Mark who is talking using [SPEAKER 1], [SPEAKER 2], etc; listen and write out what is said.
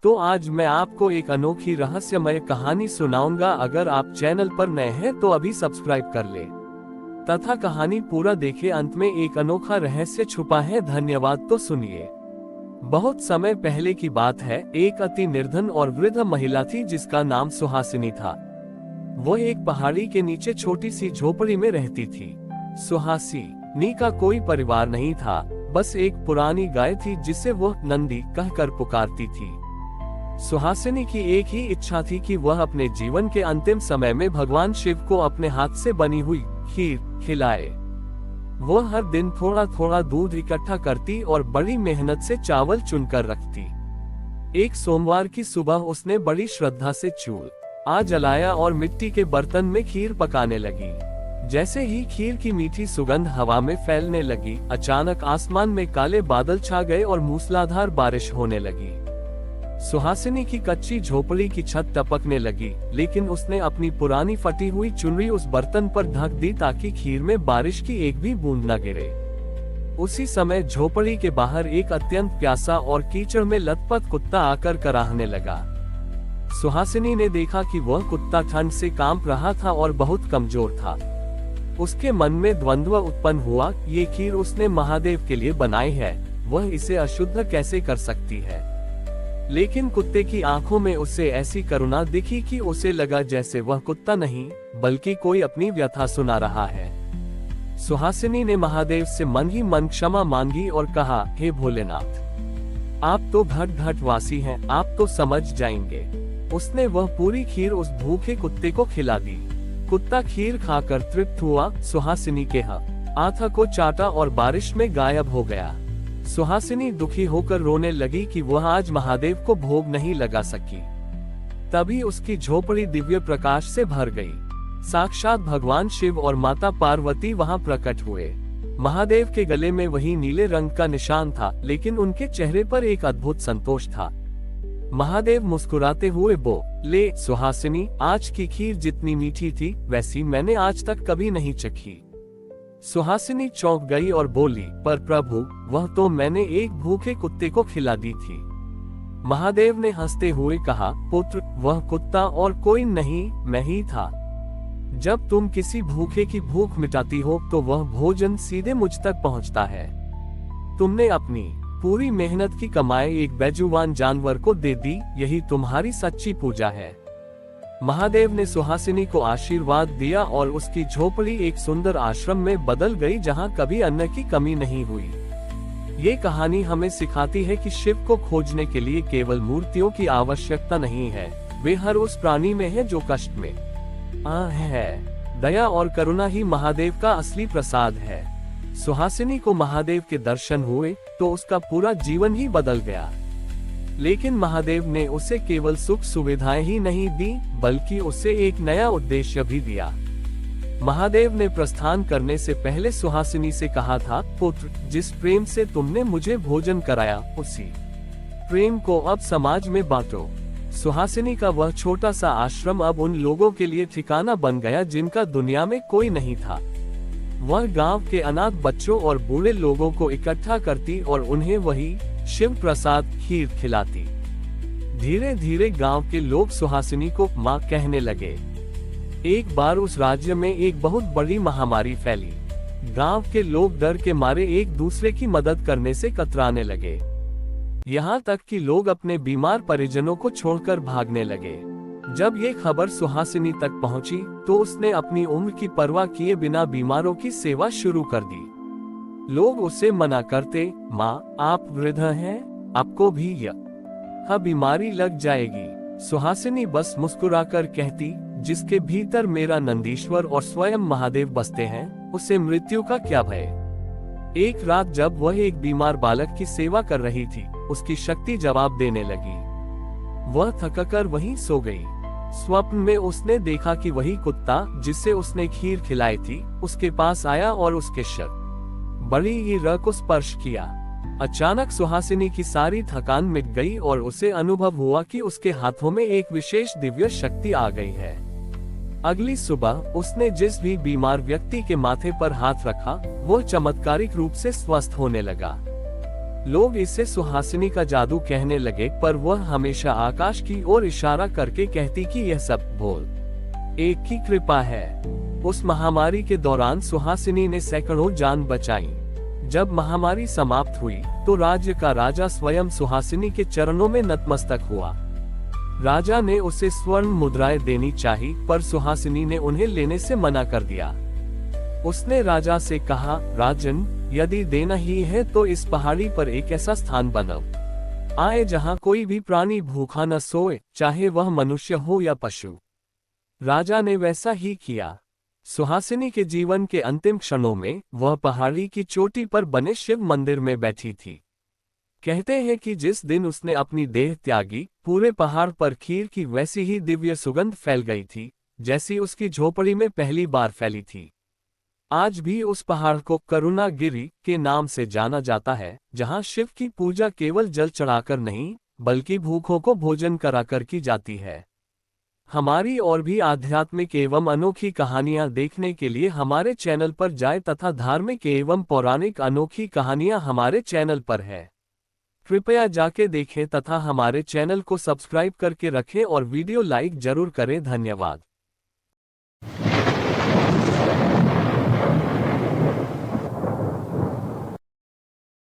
[SPEAKER 1] तो आज मैं आपको एक अनोखी रहस्यमय कहानी सुनाऊंगा। अगर आप चैनल पर नए हैं तो अभी सब्सक्राइब कर ले तथा कहानी पूरा देखें। अंत में एक अनोखा रहस्य छुपा है। धन्यवाद। तो सुनिए। बहुत समय पहले की बात है। एक अति निर्धन और वृद्ध महिला थी जिसका नाम सुहासिनी था। वो एक पहाड़ी के नीचे छोटी सी झोपड़ी में रहती थी। सुहासिनी का कोई परिवार नहीं था, बस एक पुरानी गाय थी जिसे वह नंदी कहकर पुकारती थी। सुहासिनी की एक ही इच्छा थी कि वह अपने जीवन के अंतिम समय में भगवान शिव को अपने हाथ से बनी हुई खीर खिलाए। वह हर दिन थोड़ा थोड़ा दूध इकट्ठा करती और बड़ी मेहनत से चावल चुनकर रखती। एक सोमवार की सुबह उसने बड़ी श्रद्धा से चूल्हा जलाया और मिट्टी के बर्तन में खीर पकाने लगी। जैसे ही खीर की मीठी सुगंध हवा में फैलने लगी, अचानक आसमान में काले बादल छा गए और मूसलाधार बारिश होने लगी। सुहासिनी की कच्ची झोपड़ी की छत टपकने लगी, लेकिन उसने अपनी पुरानी फटी हुई चुनरी उस बर्तन पर ढक दी ताकि खीर में बारिश की एक भी बूंद न गिरे। उसी समय झोपड़ी के बाहर एक अत्यंत प्यासा और कीचड़ में लथपथ कुत्ता आकर कराहने लगा। सुहासिनी ने देखा कि वह कुत्ता ठंड से कांप रहा था और बहुत कमजोर था। उसके मन में द्वंद्व उत्पन्न हुआ। ये खीर उसने महादेव के लिए बनाई है, वह इसे अशुद्ध कैसे कर सकती है। लेकिन कुत्ते की आंखों में उसे ऐसी करुणा दिखी कि उसे लगा जैसे वह कुत्ता नहीं बल्कि कोई अपनी व्यथा सुना रहा है। सुहासिनी ने महादेव से मन ही मन क्षमा मांगी और कहा, हे भोलेनाथ, आप तो घट घट वासी हैं, आप तो समझ जाएंगे। उसने वह पूरी खीर उस भूखे कुत्ते को खिला दी। कुत्ता खीर खाकर तृप्त हुआ, सुहासिनी के हाथ को चाटा और बारिश में गायब हो गया। सुहासिनी दुखी होकर रोने लगी कि वह आज महादेव को भोग नहीं लगा सकी। तभी उसकी झोपड़ी दिव्य प्रकाश से भर गई। साक्षात भगवान शिव और माता पार्वती वहां प्रकट हुए। महादेव के गले में वही नीले रंग का निशान था, लेकिन उनके चेहरे पर एक अद्भुत संतोष था। महादेव मुस्कुराते हुए बोले, सुहासिनी, आज की खीर जितनी मीठी थी वैसी मैंने आज तक कभी नहीं चखी। सुहासिनी चौंक गई और बोली, पर प्रभु, वह तो मैंने एक भूखे कुत्ते को खिला दी थी। महादेव ने हंसते हुए कहा, पुत्र, वह कुत्ता और कोई नहीं, मैं ही था। जब तुम किसी भूखे की भूख मिटाती हो तो वह भोजन सीधे मुझ तक पहुंचता है। तुमने अपनी पूरी मेहनत की कमाई एक बेजुबान जानवर को दे दी, यही तुम्हारी सच्ची पूजा है। महादेव ने सुहासिनी को आशीर्वाद दिया और उसकी झोपड़ी एक सुंदर आश्रम में बदल गई जहां कभी अन्न की कमी नहीं हुई। ये कहानी हमें सिखाती है कि शिव को खोजने के लिए केवल मूर्तियों की आवश्यकता नहीं है, वे हर उस प्राणी में है जो कष्ट में है। दया और करुणा ही महादेव का असली प्रसाद है। सुहासिनी को महादेव के दर्शन हुए तो उसका पूरा जीवन ही बदल गया। लेकिन महादेव ने उसे केवल सुख सुविधाएं ही नहीं दी, बल्कि उसे एक नया उद्देश्य भी दिया। महादेव ने प्रस्थान करने से पहले सुहासिनी से कहा था, पुत्र, जिस प्रेम से तुमने मुझे भोजन कराया, उसी प्रेम को अब समाज में बांटो। सुहासिनी का वह छोटा सा आश्रम अब उन लोगों के लिए ठिकाना बन गया जिनका दुनिया में कोई नहीं था। वह गांव के अनाथ बच्चों और बूढ़े लोगों को इकट्ठा करती और उन्हें वही शिव प्रसाद खीर खिलाती। धीरे धीरे गांव के लोग सुहासिनी को माँ कहने लगे। एक बार उस राज्य में एक बहुत बड़ी महामारी फैली। गांव के लोग डर के मारे एक दूसरे की मदद करने से कतराने लगे। यहाँ तक कि लोग अपने बीमार परिजनों को छोड़कर भागने लगे। जब ये खबर सुहासिनी तक पहुंची तो उसने अपनी उम्र की परवाह किए बिना बीमारों की सेवा शुरू कर दी। लोग उसे मना करते, माँ, आप वृद्ध हैं, आपको भी यह बीमारी लग जाएगी। सुहासिनी बस मुस्कुराकर कहती, जिसके भीतर मेरा नंदीश्वर और स्वयं महादेव बसते हैं, उसे मृत्यु का क्या भय। एक रात जब वह एक बीमार बालक की सेवा कर रही थी, उसकी शक्ति जवाब देने लगी। वह थककर वहीं सो गई। स्वप्न में उसने देखा कि वही कुत्ता जिसे उसने खीर खिलाई थी उसके पास आया और उसके शक बड़ी ही रग को स्पर्श किया। अचानक सुहासिनी की सारी थकान मिट गई और उसे अनुभव हुआ कि उसके हाथों में एक विशेष दिव्य शक्ति आ गई है। अगली सुबह उसने जिस भी बीमार व्यक्ति के माथे पर हाथ रखा, वो चमत्कारिक रूप से स्वस्थ होने लगा। लोग इसे सुहासिनी का जादू कहने लगे, पर वह हमेशा आकाश की ओर इशारा करके कहती कि यह सब भोल एक की कृपा है। उस महामारी के दौरान सुहासिनी ने सैकड़ों जान बचाई। जब महामारी समाप्त हुई तो राज्य का राजा स्वयं सुहासिनी के चरणों में नतमस्तक हुआ। राजा ने उसे स्वर्ण मुद्राएं देनी चाही, पर सुहासिनी ने उन्हें लेने से मना कर दिया। उसने राजा से कहा, राजन, यदि देना ही है तो इस पहाड़ी पर एक ऐसा स्थान बनाओ आए जहां कोई भी प्राणी भूखा न सोए, चाहे वह मनुष्य हो या पशु। राजा ने वैसा ही किया। सुहासिनी के जीवन के अंतिम क्षणों में वह पहाड़ी की चोटी पर बने शिव मंदिर में बैठी थी। कहते हैं कि जिस दिन उसने अपनी देह त्यागी, पूरे पहाड़ पर खीर की वैसी ही दिव्य सुगंध फैल गई थी, जैसी उसकी झोपड़ी में पहली बार फैली थी। आज भी उस पहाड़ को करुणागिरी के नाम से जाना जाता है, जहां शिव की पूजा केवल जल चढ़ाकर नहीं, बल्कि भूखों को भोजन कराकर की जाती है। हमारी और भी आध्यात्मिक एवं अनोखी कहानियां देखने के लिए हमारे चैनल पर जाएं तथा धार्मिक एवं पौराणिक अनोखी कहानियां हमारे चैनल पर है। कृपया जाके देखें तथा हमारे चैनल को सब्सक्राइब करके रखें और वीडियो लाइक जरूर करें। धन्यवाद।